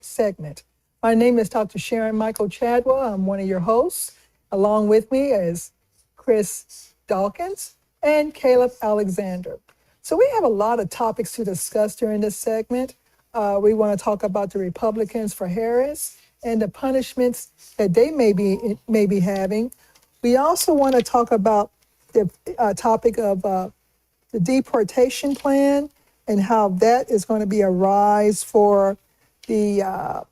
segment. My name is Dr. Sharon Michael Chadwell. I'm one of your hosts. Along with me is Chris Dawkins and Caleb Alexander. So we have a lot of topics to discuss during this segment. We want to talk about the Republicans for Harris and the punishments that they may be having. We also want to talk about the topic of the deportation plan and how that is going to be a rise for the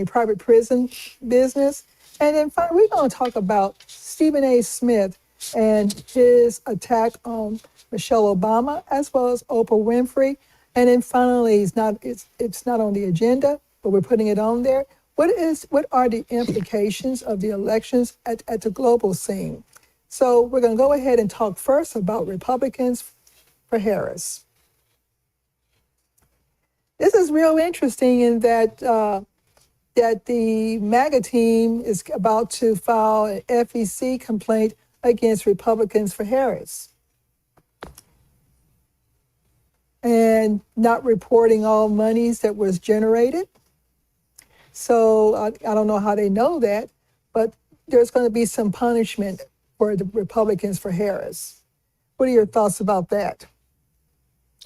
private prison business. And then finally, we're going to talk about Stephen A. Smith and his attack on Michelle Obama as well as Oprah Winfrey. And then finally, it's not on the agenda, but we're putting it on there. What are the implications of the elections at the global scene? So we're going to go ahead and talk first about Republicans for Harris. This is real interesting in that the MAGA team is about to file an FEC complaint against Republicans for Harris and not reporting all monies that was generated. So I don't know how they know that, but there's going to be some punishment for the Republicans for Harris. What are your thoughts about that?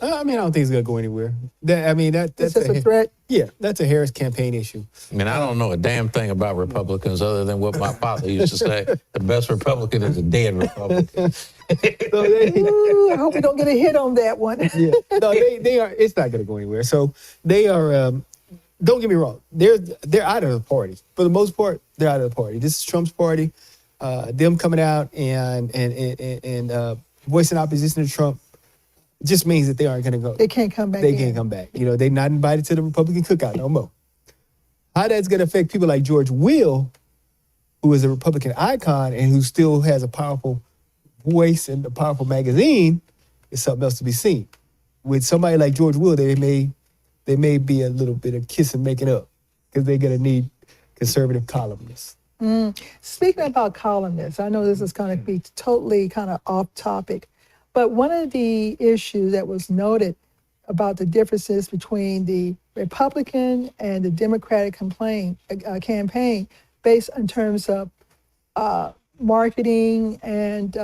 I don't think it's going to go anywhere. That's just a threat? Yeah, that's a Harris campaign issue. I don't know a damn thing about Republicans other than what my father used to say. The best Republican is a dead Republican. I hope we don't get a hit on that one. Yeah. No, they are. It's not going to go anywhere. So they are. Don't get me wrong. They're out of the party for the most part. They're out of the party. This is Trump's party. Them coming out and voicing opposition to Trump just means that they aren't going to go. They can't come back. They can't come back. They're not invited to the Republican cookout no more. How that's going to affect people like George Will, who is a Republican icon and who still has a powerful voice and a powerful magazine, is something else to be seen. With somebody like George Will, they may be a little bit of kiss and making up because they're going to need conservative columnists. Speaking about columnists, I know this is going to be totally kind of off topic, but one of the issues that was noted about the differences between the Republican and the Democratic campaign based in terms of marketing and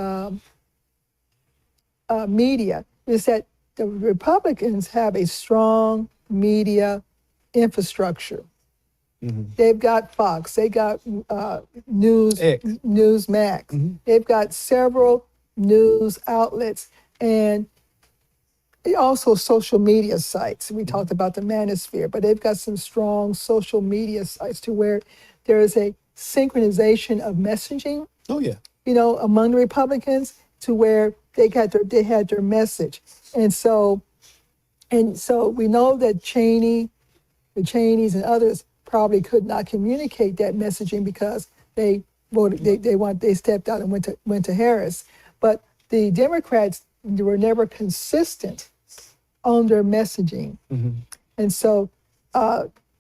media is that the Republicans have a strong media infrastructure. Mm-hmm. They've got Fox, they got Newsmax, mm-hmm. They've got several news outlets, and also social media sites. We talked about the manosphere, but they've got some strong social media sites to where there is a synchronization of messaging. Oh yeah, among the Republicans to where they had their message, and so we know that the Cheneys and others probably could not communicate that messaging because they voted. They stepped out and went to Harris. But the Democrats were never consistent on their messaging, mm-hmm. and so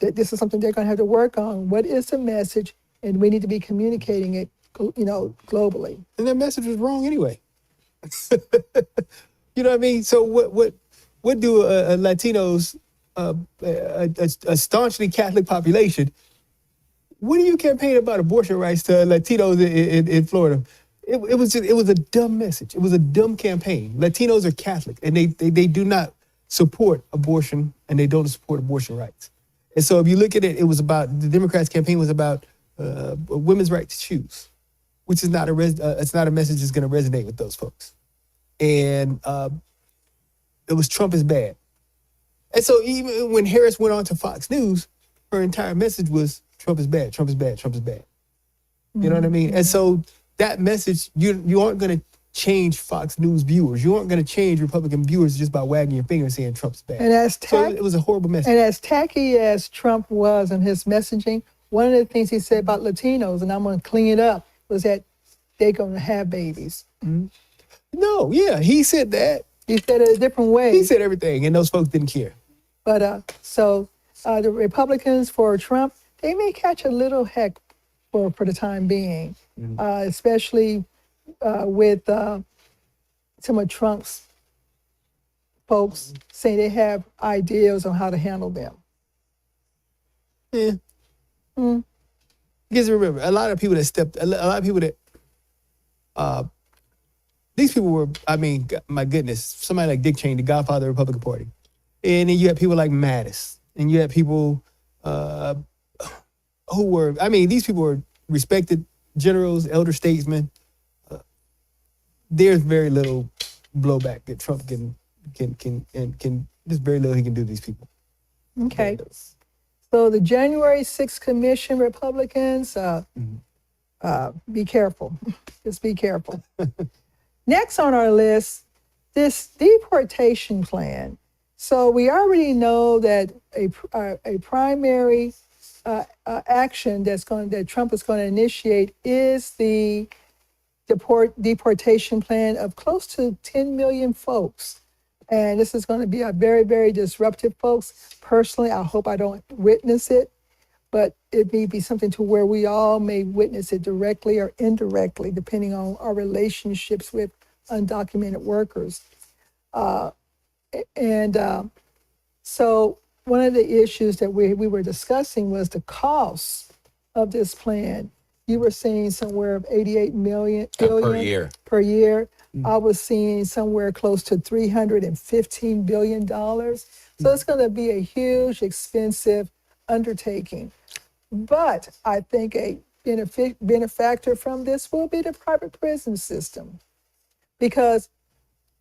this is something they're going to have to work on. What is the message, and we need to be communicating it, globally. And their message was wrong anyway. You know what I mean? So what do Latinos? A staunchly Catholic population. When do you campaign about abortion rights to Latinos in Florida? It was a dumb message. It was a dumb campaign. Latinos are Catholic, and they do not support abortion, and they don't support abortion rights. And so if you look at it, the Democrats' campaign was about women's right to choose, which is not it's not a message that's going to resonate with those folks. And it was Trump is bad. And so even when Harris went on to Fox News, her entire message was Trump is bad, Trump is bad, Trump is bad. You know what I mean? And so that message, you aren't going to change Fox News viewers. You aren't going to change Republican viewers just by wagging your finger and saying Trump's bad. And so it was a horrible message. And as tacky as Trump was in his messaging, one of the things he said about Latinos, and I'm going to clean it up, was that they're going to have babies. Mm-hmm. No, yeah, he said that. He said it a different way. He said everything, and those folks didn't care. But the Republicans for Trump, they may catch a little heck for the time being, mm-hmm. Especially with some of Trump's folks saying they have ideas on how to handle them. Yeah. Because remember, a lot of people that these people were, I mean, my goodness, somebody like Dick Cheney, the godfather of the Republican Party. And then you had people like Mattis. And you had people who were, I mean, these people were respected generals, elder statesmen. There's very little blowback that Trump can, there's very little he can do to these people. Okay. So the January 6th commission, Republicans, be careful. Just be careful. Next on our list, this deportation plan. So we already know that a primary action that Trump is going to initiate is the deportation plan of close to 10 million folks. And this is going to be a very, very disruptive, folks. Personally, I hope I don't witness it, but it may be something to where we all may witness it directly or indirectly, depending on our relationships with undocumented workers. So one of the issues that we were discussing was the cost of this plan. You were seeing somewhere of 88 million per year. I was seeing somewhere close to $315 billion. So it's going to be a huge, expensive undertaking. But I think a benefactor from this will be the private prison system, because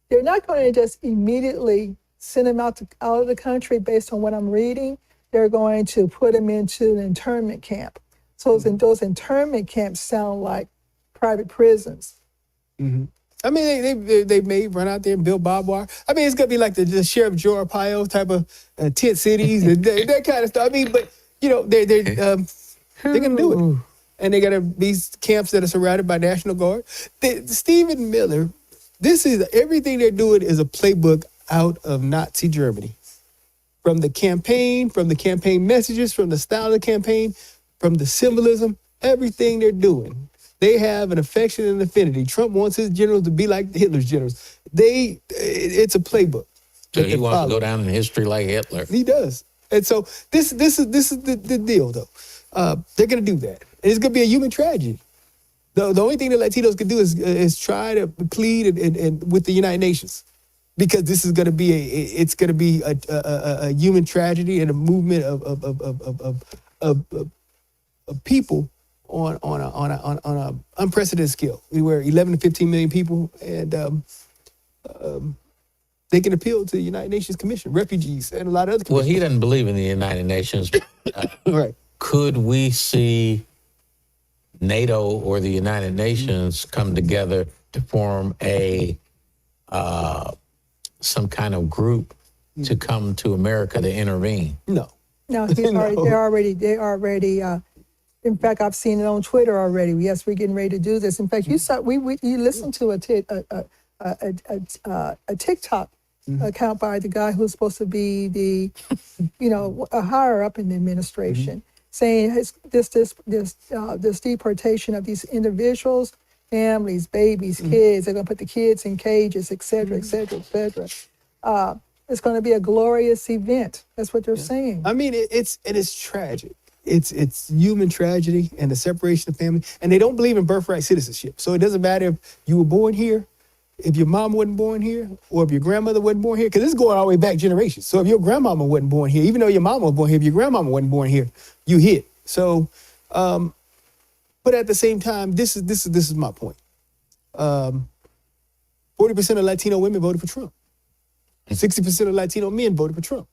they're not going to just immediately send them out of the country based on what I'm reading. They're going to put them into an internment camp. So those internment camps sound like private prisons. Mm-hmm. I mean, they may run out there and build barbed wire. I mean, it's gonna be like the Sheriff Joe Arpaio type of tent cities and that kind of stuff. I mean, but you know, they're gonna do it, and they gotta be camps that are surrounded by National Guard. Stephen Miller, this is everything they're doing is a playbook out of Nazi Germany, from the campaign messages, from the style of the campaign, from the symbolism, everything they're doing. They have an affection and affinity. Trump wants his generals to be like Hitler's generals. It's a playbook. So he wants to go down in history like Hitler. He does. And so this is the deal, though. They're going to do that. And it's going to be a human tragedy. The only thing that Latinos can do is try to plead and with the United Nations, because this is going to be a human tragedy and a movement of people on an unprecedented scale. We were 11 to 15 million people, and they can appeal to the United Nations Commission, refugees, and a lot of other commissions. Well, he doesn't believe in the United Nations. Right. Could we see NATO or the United Nations come together to form some kind of group to come to America to intervene? No. No, they're already. In fact, I've seen it on Twitter already. Yes, we're getting ready to do this. In fact, you listened to a TikTok account by the guy who's supposed to be a higher up in the administration, saying this deportation of these individuals, families, babies, kids. They're going to put the kids in cages, et cetera, et cetera, et cetera. It's going to be a glorious event. That's what they're saying. I mean, it's tragic. It's human tragedy and the separation of family. And they don't believe in birthright citizenship. So it doesn't matter if you were born here, if your mom wasn't born here, or if your grandmother wasn't born here, because this is going all the way back generations. So if your grandmama wasn't born here, even though your mama was born here, if your grandmama wasn't born here, you hit. So, but at the same time, this is my point. 40% of Latino women voted for Trump. 60% of Latino men voted for Trump.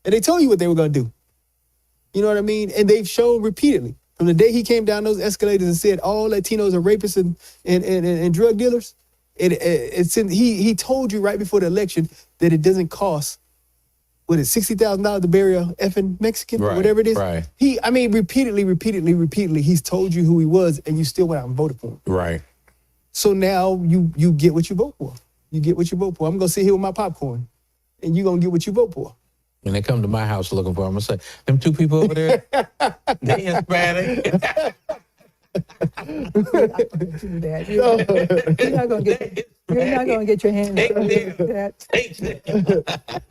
And they told you what they were going to do. You know what I mean? And they've shown repeatedly, from the day he came down those escalators and said all Latinos are rapists and drug dealers, he told you right before the election that it doesn't cost, $60,000 to bury a effing Mexican, or whatever it is. Right. Repeatedly, he's told you who he was, and you still went out and voted for him. Right. So now you get what you vote for. You get what you vote for. I'm going to sit here with my popcorn, and you're going to get what you vote for. When they come to my house looking for them, I'm going to say, them two people over there, they Hispanic. do that. You're not going to get. You're not going to get your hands dirty with that.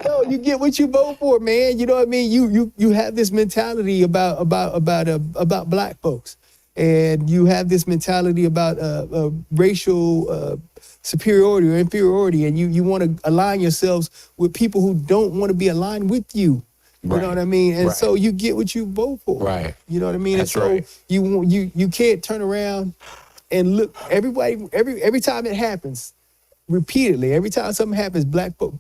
No, you get what you vote for, man. You know what I mean? You have this mentality about black folks, and you have this mentality about racial superiority or inferiority, and you want to align yourselves with people who don't want to be aligned with you. You know what I mean? And so you get what you vote for. Right. You know what I mean? That's and so right. you can't turn around and look. Every time it happens, repeatedly, every time something happens,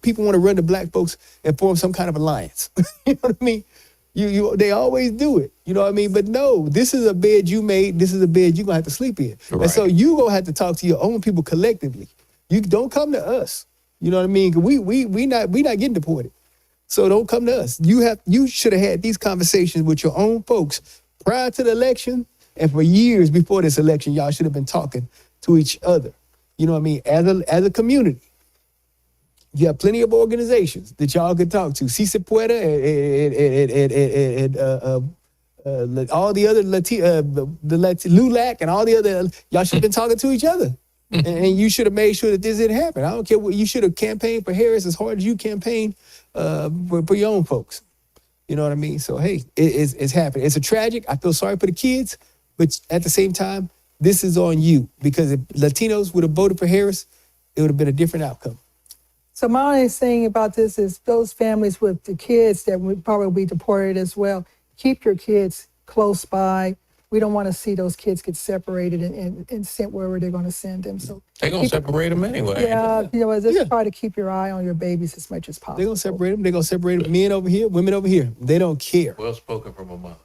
people want to run to black folks and form some kind of alliance. You know what I mean? They always do it. You know what I mean? But no, this is a bed you made. This is a bed you're gonna have to sleep in. Right. And so you gonna have to talk to your own people collectively. You don't come to us. You know what I mean? 'Cause we not getting deported. So don't come to us. You should have had these conversations with your own folks prior to the election, and for years before this election, y'all should have been talking to each other. You know what I mean? As a community, you have plenty of organizations that y'all could talk to. Cisa Puerta and all the other LULAC and all the other. Y'all should have been talking to each other, and you should have made sure that this didn't happen. I don't care what you should have campaigned for Harris as hard as you campaigned for your own folks. You know what I mean? So hey, it's happening. It's a tragic. I feel sorry for the kids, but at the same time, this is on you, because if Latinos would have voted for Harris, it would have been a different outcome. So my only thing about this is those families with the kids that would probably be deported as well, keep your kids close by. We don't want to see those kids get separated and sent wherever they're going to send them. So They're going to separate them anyway. yeah, you know, just try to keep your eye on your babies as much as possible. They're going to separate them. They're going to separate them. Men over here, women over here. They don't care. Well spoken from a mother.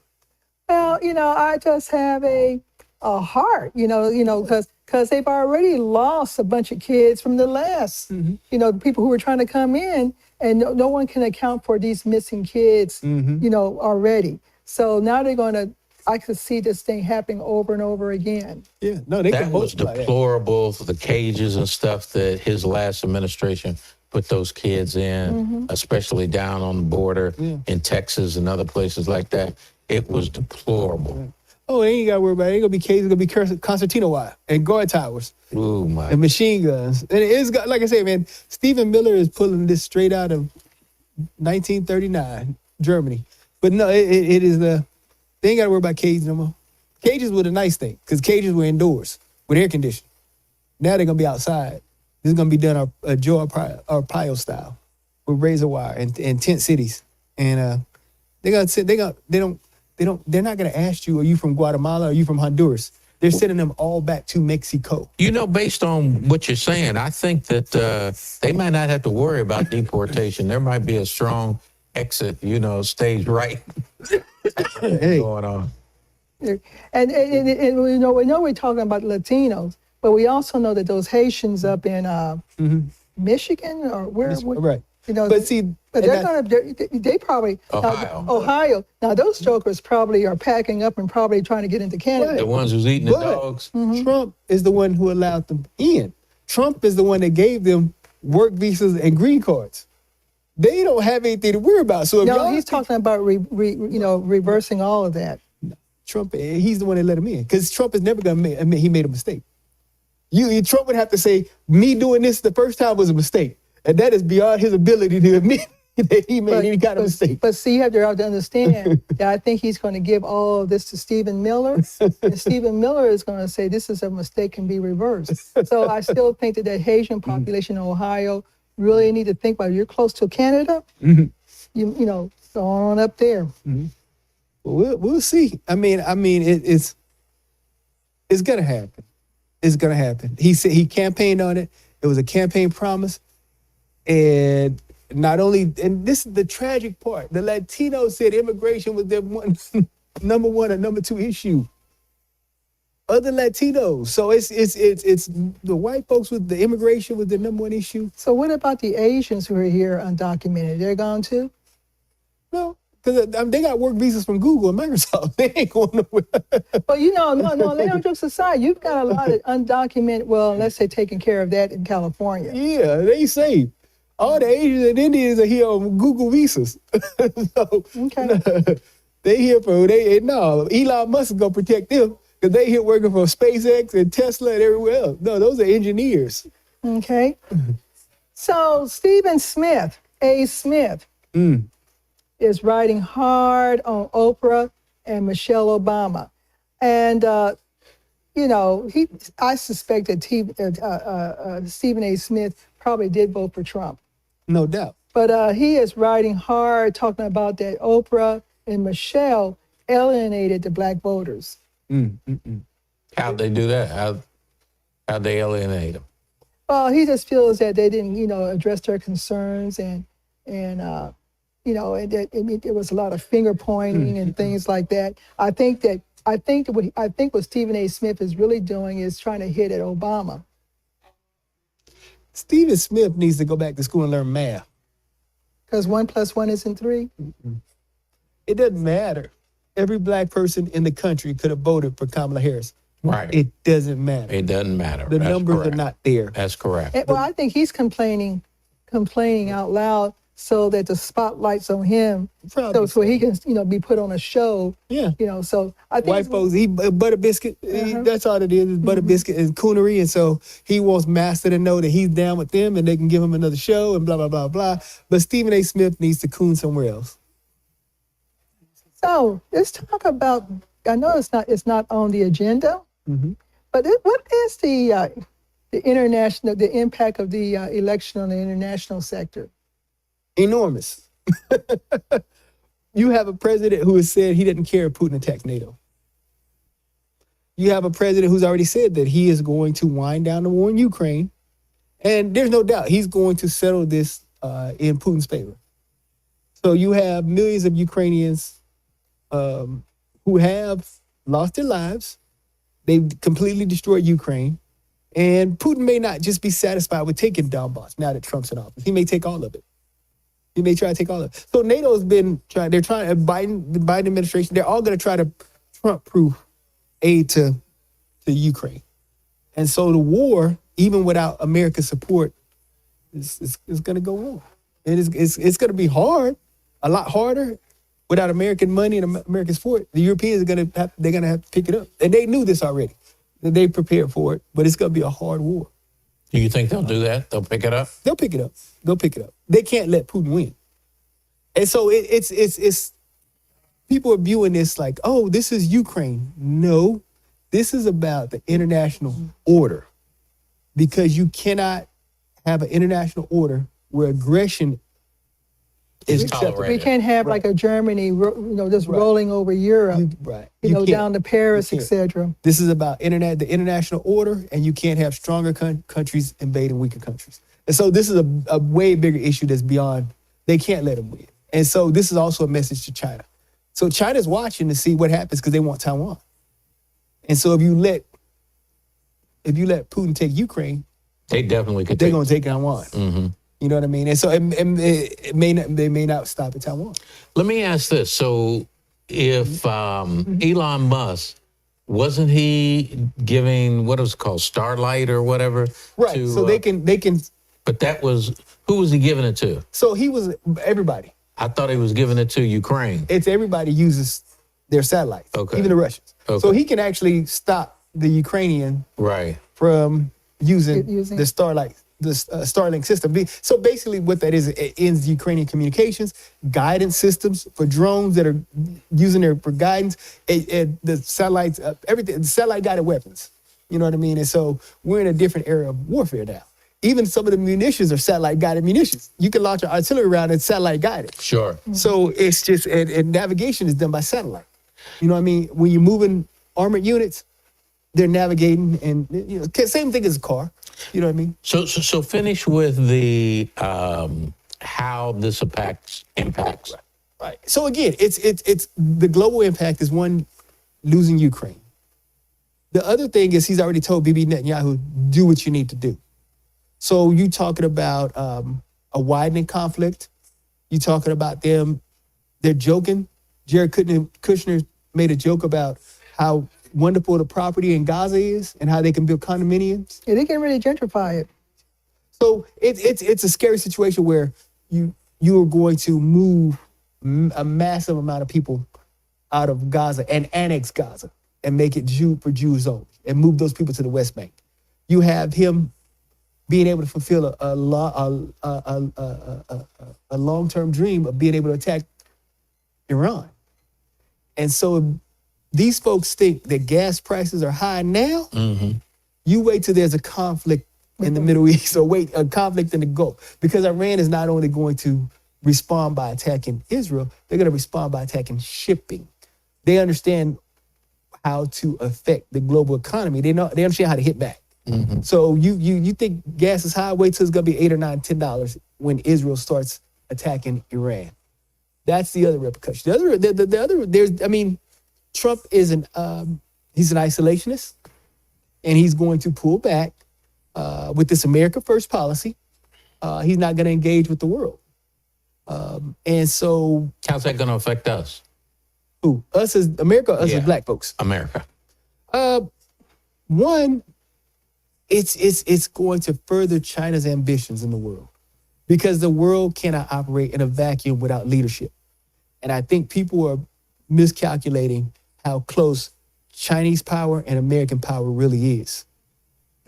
Well, you know, I just have a heart, you know, because they've already lost a bunch of kids from the last, you know, the people who were trying to come in, and no one can account for these missing kids, you know, already. So now I could see this thing happening over and over again. Yeah, no, they That can was multiply that. deplorable, the cages and stuff that his last administration put those kids in, especially down on the border in Texas and other places like that. It was deplorable. Oh, they ain't got to worry about it. Ain't going to be cages. It's going to be concertina wire and guard towers Oh, my. and machine guns. And it's got, like I say, man, Stephen Miller is pulling this straight out of 1939, Germany. But no, it is they ain't got to worry about cages no more. Cages were the nice thing, because cages were indoors with air conditioning. Now they're going to be outside. This is going to be done a Joe Arpaio style with razor wire in tent cities. And they're not going to ask you, are you from Guatemala? Are you from Honduras? They're sending them all back to Mexico. You know, based on what you're saying, I think that they might not have to worry about deportation. There might be a strong exit, you know, stage right going on. And we know we're talking about Latinos, but we also know that those Haitians up in Michigan or where, Right. you know, But see, but they probably Ohio. Now those jokers probably are packing up and probably trying to get into Canada. The ones who's eating the But dogs. Trump is the one who allowed them in. Trump is the one that gave them work visas and green cards. They don't have anything to worry about. So if No, y'all he's talking about reversing all of that. Trump, he's the one that let him in, because Trump is never going to admit he made a mistake. Trump would have to say, me doing this the first time was a mistake. And that is beyond his ability to admit that he made any kind of mistake. But see, you have to understand that I think he's going to give all of this to Stephen Miller. And Stephen Miller is going to say this is a mistake, can be reversed. So I still think that Haitian population in Ohio really need to think about it. You're close to Canada, you know, go on up there. We'll see. I mean, it's gonna happen. It's gonna happen. He said he campaigned on it. It was a campaign promise, and not only. And this is the tragic part. The Latinos said immigration was their number one or number two issue. Other Latinos. So it's the white folks with the immigration was the number one issue. So what about the Asians who are here undocumented? They're gone too? No. Because they got work visas from Google and Microsoft. They ain't going nowhere. Well, you know, no, lay on jokes aside. You've got a lot of undocumented, well, let's say taking care of that in California. Yeah, they safe. All the Asians and Indians are here on Google visas. So, Okay. they here for, Elon Musk is going to protect them. Because they here working for SpaceX and Tesla and everywhere else. No, those are engineers. Okay. So Stephen Smith, A. Smith, is riding hard on Oprah and Michelle Obama. And, I suspect that Stephen A. Smith probably did vote for Trump. No doubt. But he is riding hard, talking about that Oprah and Michelle alienated the black voters. How'd they do that? How'd they alienate them? Well, he just feels that they didn't, address their concerns and there was a lot of finger pointing and things like that. I think what Stephen A. Smith is really doing is trying to hit at Obama. Stephen Smith needs to go back to school and learn math. Because 1 + 1 isn't 3? It doesn't matter. Every black person in the country could have voted for Kamala Harris. Right. It doesn't matter. It doesn't matter. The That's numbers correct. are not there. That's correct. Well, I think he's complaining out loud so that the spotlight's on him, Probably so he can, be put on a show. Yeah. So I think White folks, butter biscuit. That's all it is butter biscuit and coonery. And so he wants Master to know that he's down with them and they can give him another show and blah, blah, blah, blah. But Stephen A. Smith needs to coon somewhere else. So let's talk about. I know it's not on the agenda, but what is the impact of the election on the international sector? Enormous. You have a president who has said he didn't care if Putin attacked NATO. You have a president who's already said that he is going to wind down the war in Ukraine, and there's no doubt he's going to settle this in Putin's favor. So you have millions of Ukrainians who have lost their lives. They've completely destroyed Ukraine. And Putin may not just be satisfied with taking Donbass now that Trump's in office. He may take all of it. He may try to take all of it. So NATO's been trying, the Biden administration, they're all going to try to Trump-proof aid to Ukraine. And so the war, even without America's support, is going to go on. And it's going to be hard, a lot harder. Without American money and American support, the Europeans are going to have to pick it up. And they knew this already. They prepared for it, but it's going to be a hard war. Do you think they'll do that? They'll pick it up? They'll pick it up. They can't let Putin win. And so it's people are viewing this like, oh, this is Ukraine. No, this is about the international order, because you cannot have an international order where aggression is acceptable. tolerated. We can't have like a Germany, just rolling over Europe, You can't. down to Paris, You can't. etc. This is about the international order, and you can't have stronger countries invading weaker countries. And so this is a way bigger issue that's beyond, they can't let them win. And so this is also a message to China. So China's watching to see what happens because they want Taiwan. And so if you let Putin take Ukraine, They definitely could they're take going to take Taiwan. You know what I mean? And so they may not stop at Taiwan. Let me ask this. So if Elon Musk, wasn't he giving, what was it called, Starlight or whatever? Right. to, So they can. But that was, who was he giving it to? So he was everybody. I thought he was giving it to Ukraine. It's everybody uses their satellites, Okay. even the Russians. Okay. So he can actually stop the Ukrainian Right. from using Using- the Starlink system. So basically what that is, it ends Ukrainian communications, guidance systems for drones that are using there for guidance, the satellites, everything, the satellite guided weapons. You know what I mean? And so we're in a different era of warfare now. Even some of the munitions are satellite guided munitions. You can launch an artillery round and satellite guided. Sure. So it's just, and navigation is done by satellite. You know what I mean? When you're moving armored units, they're navigating, and same thing as a car. You know what I mean? So finish with the how this impacts. Right. So again, it's the global impact is one, losing Ukraine. The other thing is he's already told Bibi Netanyahu, do what you need to do. So you talking about a widening conflict. You talking about they're joking. Jared Kushner made a joke about how wonderful the property in Gaza is and how they can build condominiums. Yeah, they can really gentrify it. So it's a scary situation where you are going to move a massive amount of people out of Gaza and annex Gaza. and make it Jew for Jews only and move those people to the West Bank. You have him being able to fulfill a long-term dream of being able to attack Iran. And so these folks think that gas prices are high now. You wait till there's a conflict in the Middle East, or wait, a conflict in the Gulf, because Iran is not only going to respond by attacking Israel, they're going to respond by attacking shipping. They understand how to affect the global economy. They understand how to hit back. So you think gas is high? Wait till it's gonna be $8 or $9, $10 when Israel starts attacking Iran. That's the other repercussion. The other there's, I mean, Trump is he's an isolationist, and he's going to pull back with this America First policy. He's not going to engage with the world, and so how's that going to affect us? Who? Us as America, us as black folks. America. One, it's going to further China's ambitions in the world, because the world cannot operate in a vacuum without leadership. And I think people are miscalculating how close Chinese power and American power really is.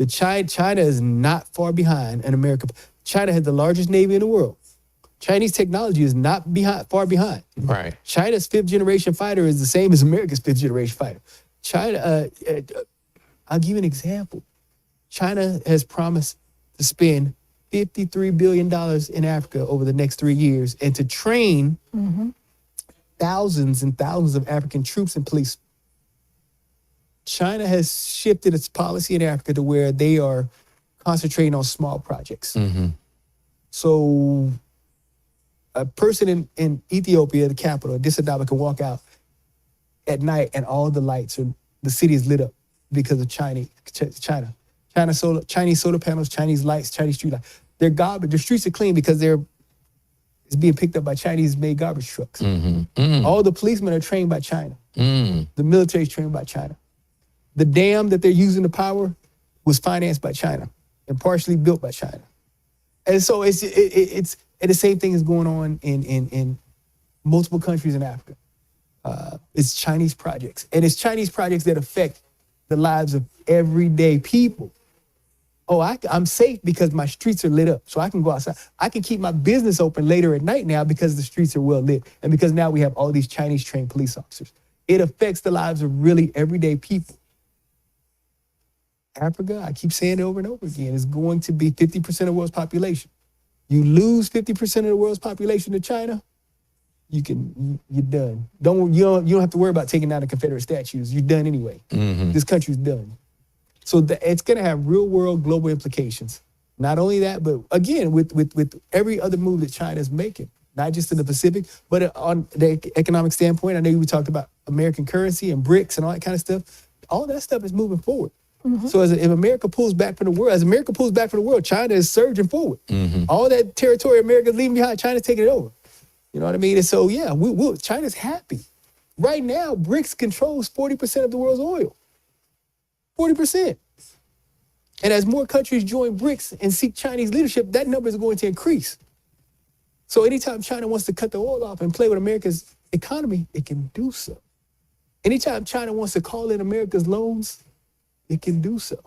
China is not far behind in America. China has the largest navy in the world. Chinese technology is not far behind. Right. China's 5th generation fighter is the same as America's 5th generation fighter. China, I'll give you an example. China has promised to spend $53 billion in Africa over the next 3 years, and to train thousands and thousands of African troops and police. China has shifted its policy in Africa to where they are concentrating on small projects. So a person in Ethiopia, the capital, Addis Ababa, can walk out at night and all the lights, the city is lit up because of China. Chinese solar panels, Chinese lights, Chinese street lights. They're garbage. The streets are clean because it's being picked up by Chinese-made garbage trucks. All the policemen are trained by China. The military is trained by China. The dam that they're using to power was financed by China and partially built by China. And so it's and the same thing is going on in multiple countries in Africa. It's Chinese projects, and it's Chinese projects that affect the lives of everyday people. Oh, I'm safe because my streets are lit up, so I can go outside. I can keep my business open later at night now because the streets are well lit, and because now we have all these Chinese trained police officers. It affects the lives of really everyday people. Africa, I keep saying it over and over again, is going to be 50% of the world's population. You lose 50% of the world's population to China, you're done. You don't have to worry about taking down the Confederate statues. You're done anyway. This country's done. So it's going to have real world global implications. Not only that, but again, with every other move that China's making, not just in the Pacific, but on the economic standpoint. I know we talked about American currency and BRICS and all that kind of stuff. All that stuff is moving forward. So if America pulls back from the world, China is surging forward. All that territory America's leaving behind, China's taking it over. You know what I mean? And so, yeah, China's happy. Right now, BRICS controls 40% of the world's oil. 40%. And as more countries join BRICS and seek Chinese leadership, that number is going to increase. So anytime China wants to cut the oil off and play with America's economy, it can do so. Anytime China wants to call in America's loans, it can do so.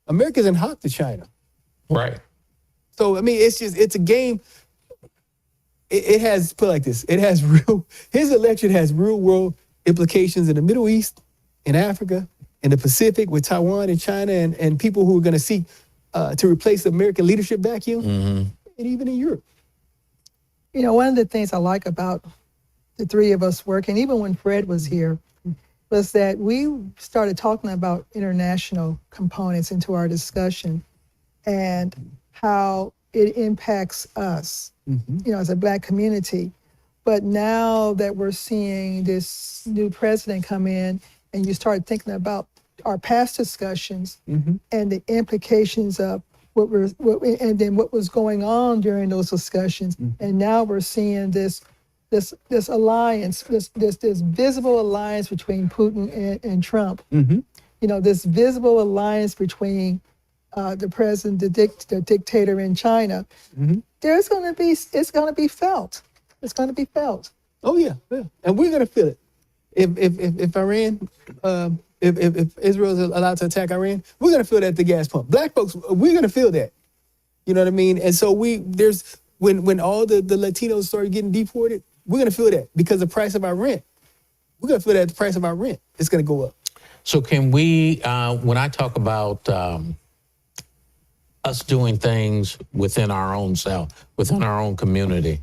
America's in hot to China. Right. So, I mean, it's a game. It has, put it like this, his election has real world implications in the Middle East, in Africa, in the Pacific, with Taiwan and China, and people who are going to seek to replace the American leadership vacuum, and even in Europe. You know, one of the things I like about the three of us working, even when Fred was here, was that we started talking about international components into our discussion and how it impacts us, you know, as a Black community. But now that we're seeing this new president come in, and you start thinking about our past discussions and the implications of what was going on during those discussions, and now we're seeing this alliance, this visible alliance between Putin and Trump. You know, this visible alliance between the president, the dictator in China. It's going to be felt. It's going to be felt. Oh yeah, and we're going to feel it. if Iran, if Israel is allowed to attack Iran, we're gonna feel that at the gas pump. Black folks, we're gonna feel that. You know what I mean? And so when all the Latinos start getting deported, we're gonna feel that because the price of our rent. We're gonna feel that the price of our rent is gonna go up. So can we, when I talk about us doing things within our own self, within our own community,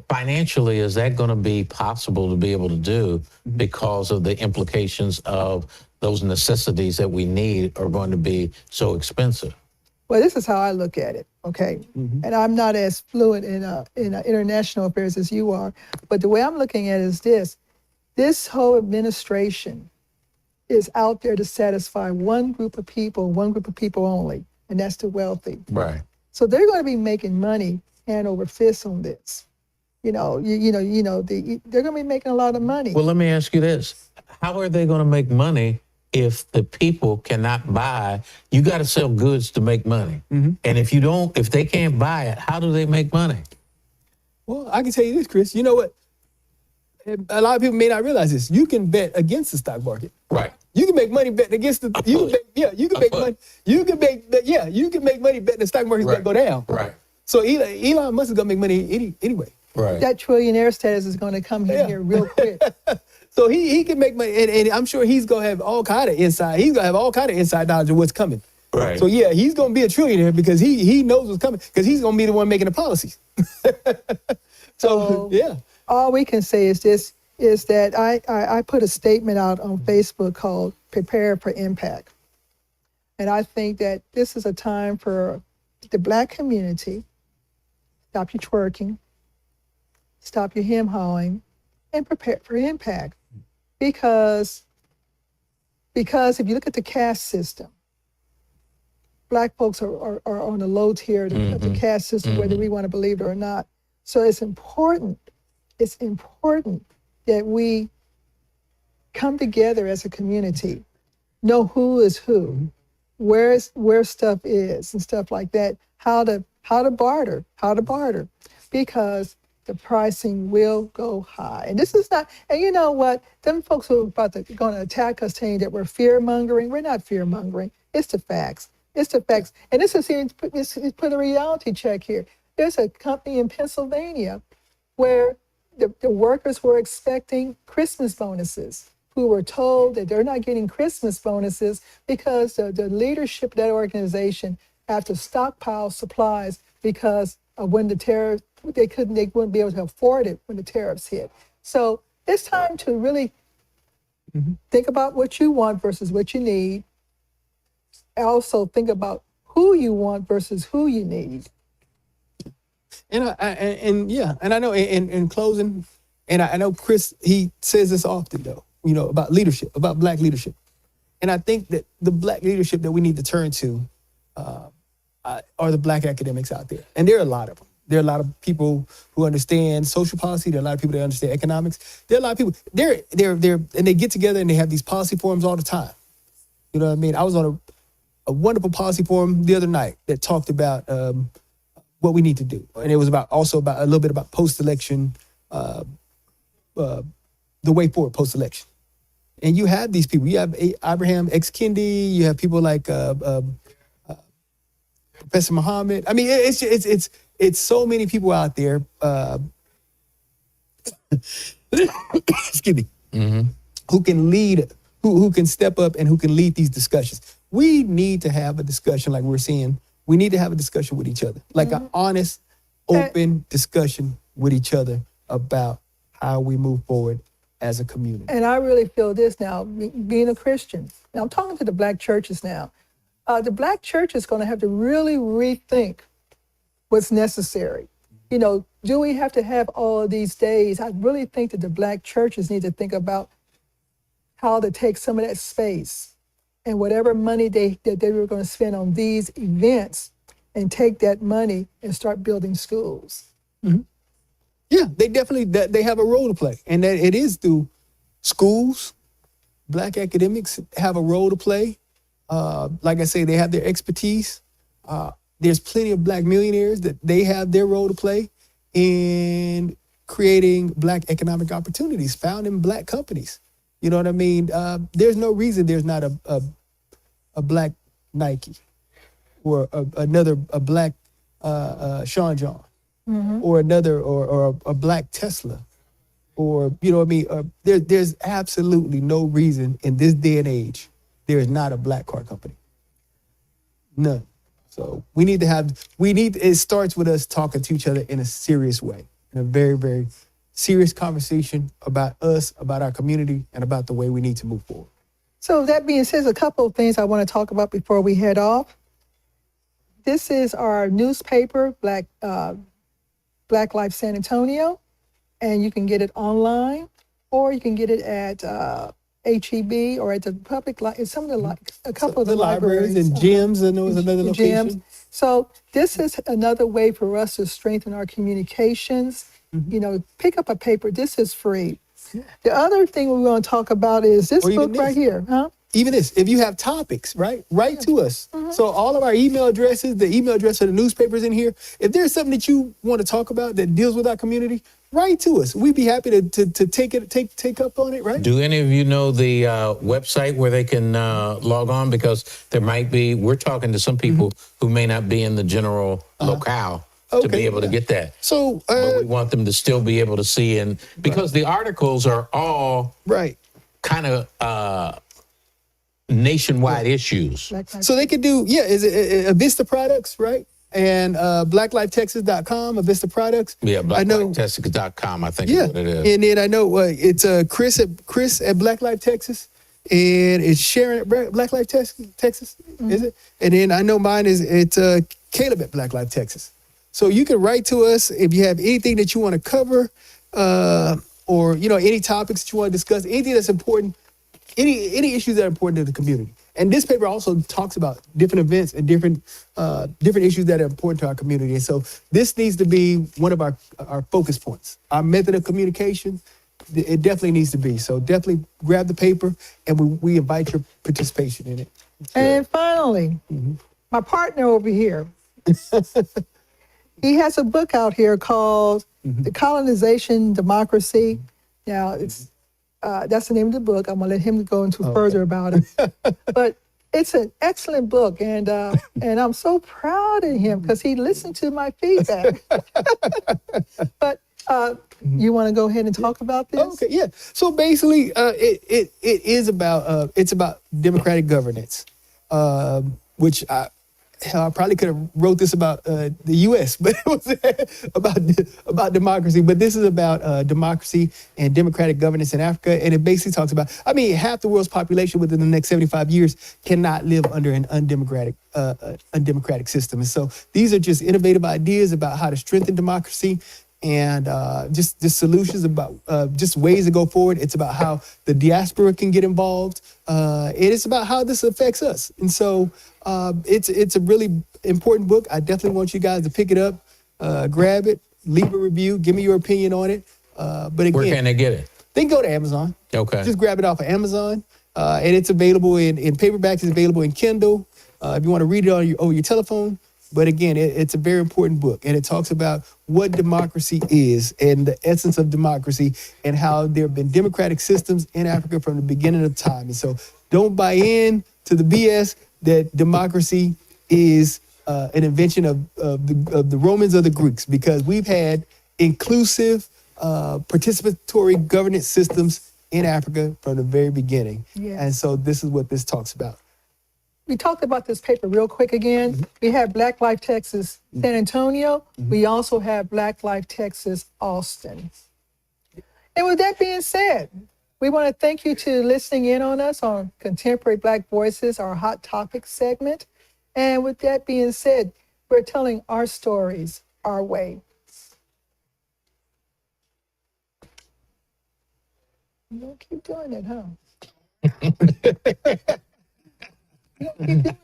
financially, is that going to be possible to be able to do because of the implications of those necessities that we need are going to be so expensive? Well, this is how I look at it, okay? And I'm not as fluent in international affairs as you are, but the way I'm looking at it is this. This whole administration is out there to satisfy one group of people only, and that's the wealthy. Right. So they're going to be making money hand over fist on this. They're going to be making a lot of money. Well, let me ask you this. How are they going to make money if the people cannot buy? You got to sell goods to make money. And if they can't buy it, how do they make money? Well, I can tell you this, Chris. You know what? A lot of people may not realize this. You can bet against the stock market. Right. You can make money betting against the. You can make money. You can make money betting the stock market's gonna go down. Right. So Elon Musk is gonna make money anyway. Right. That trillionaire status is going to come in here real quick. So he can make money, and I'm sure he's gonna have all kind of inside. He's gonna have all kind of inside knowledge of what's coming. Right. So yeah, he's gonna be a trillionaire because he knows what's coming because he's gonna be the one making the policies. So yeah. All we can say is this, is that I put a statement out on Facebook called Prepare for Impact. And I think that this is a time for the Black community, stop your twerking, stop your hem-hawing, and prepare for impact. Because if you look at the caste system, Black folks are on the low tier of the caste system, whether we want to believe it or not. So it's important that we come together as a community, know who is who, where stuff is and stuff like that, how to barter, because the pricing will go high. And this is not, and you know what, them folks who are going to attack us saying that we're fear-mongering, we're not fear-mongering, it's the facts. It's the facts. And this is put a reality check here. There's a company in Pennsylvania where the workers were expecting Christmas bonuses, who were told that they're not getting Christmas bonuses because the leadership of that organization have to stockpile supplies because of when the tariffs, they wouldn't be able to afford it when the tariffs hit. So it's time to really think about what you want versus what you need. Also think about who you want versus who you need. And I know in closing, and I know Chris, he says this often though, about leadership, about Black leadership. And I think that the Black leadership that we need to turn to are the Black academics out there. And there are a lot of them. There are a lot of people who understand social policy. There are a lot of people that understand economics. There are a lot of people, and they get together and they have these policy forums all the time. You know what I mean? I was on a wonderful policy forum the other night that talked about what we need to do. And it was also about a little bit about post-election, the way forward post-election. And you have these people. You have Abraham X. Kendi. You have people like Professor Muhammad. I mean, it's so many people out there. Excuse me. Who can lead, who can step up and who can lead these discussions. We need to have a discussion like we're seeing. We need to have a discussion with each other, like an honest, open discussion with each other about how we move forward as a community. And I really feel this now, being a Christian. Now I'm talking to the Black churches now. The Black church is going to have to really rethink what's necessary. Do we have to have all of these days? I really think that the Black churches need to think about how to take some of that space and whatever money that they were going to spend on these events and take that money and start building schools. Yeah, they definitely, they have a role to play. And that it is through schools. Black academics have a role to play. Like I say, they have their expertise. There's plenty of Black millionaires that they have their role to play. And creating Black economic opportunities found in Black companies. You know what I mean? There's no reason there's not a Black Nike or a Black Sean John or a Black Tesla, or you know what I mean. There's absolutely no reason in this day and age there is not a Black car company. None. So it starts with us talking to each other in a serious way, in a very, very serious conversation about us, about our community, and about the way we need to move forward. So that being said, a couple of things I want to talk about before we head off. This is our newspaper, Black Life San Antonio, and you can get it online, or you can get it at HEB or at the public, some of the a couple of the libraries and gyms. I know is another location. Gyms. So this is another way for us to strengthen our communications. You know, pick up a paper. This is free. The other thing we want to talk about is this book right here, huh? Even this, if you have topics, right, write to us. So all of our email addresses, the email address of the newspapers in here, if there's something that you want to talk about that deals with our community, write to us. We'd be happy to take up on it, right? Do any of you know the website where they can log on? Because we're talking to some people who may not be in the general locale to be able to get that. So but we want them to still be able to see, and because the articles are all kind of nationwide issues. So they could do, is it Avista Products, right? And blacklifetexas.com, Avista Products. Yeah, blacklifetexas.com, I think is what it is. And then I know it's Chris at Black Life Texas, and it's Sharon at Black Life Texas, is it? And then I know mine is Caleb at Black Life Texas. So you can write to us if you have anything that you want to cover, or any topics that you want to discuss, anything that's important. Any issues that are important to the community. And this paper also talks about different events and different issues that are important to our community. And so this needs to be one of our focus points. Our method of communication, it definitely needs to be. So definitely grab the paper, and we invite your participation in it. And finally, my partner over here, he has a book out here called The Colonization Democracy. Now, that's the name of the book. I'm gonna let him go into further about it. But it's an excellent book, and I'm so proud of him because he listened to my feedback. But you want to go ahead and talk about this? Okay, yeah. So basically, it is about it's about democratic governance, which I probably could have wrote this about the U.S., but it was about democracy. But this is about democracy and democratic governance in Africa, and it basically talks about, half the world's population within the next 75 years cannot live under an undemocratic system. And so these are just innovative ideas about how to strengthen democracy, and just solutions about just ways to go forward. It's about how the diaspora can get involved. And it's about how this affects us. And so it's a really important book. I definitely want you guys to pick it up, grab it, leave a review, give me your opinion on it. But again, where can they get it? They can go to Amazon. Okay. Just grab it off of Amazon. And it's available in paperback. It's available in Kindle. If you want to read it on your telephone. But again, it's a very important book, and it talks about what democracy is and the essence of democracy, and how there have been democratic systems in Africa from the beginning of time. And so don't buy in to the BS that democracy is an invention of the Romans or the Greeks, because we've had inclusive, participatory governance systems in Africa from the very beginning. Yeah. And so this is what this talks about. We talked about this paper real quick again. We have Black Life Texas San Antonio. We also have Black Life Texas Austin. And with that being said, we want to thank you to listening in on us on Contemporary Black Voices, our Hot Topics segment. And with that being said, we're telling our stories our way. You don't keep doing it, huh? You don't keep doing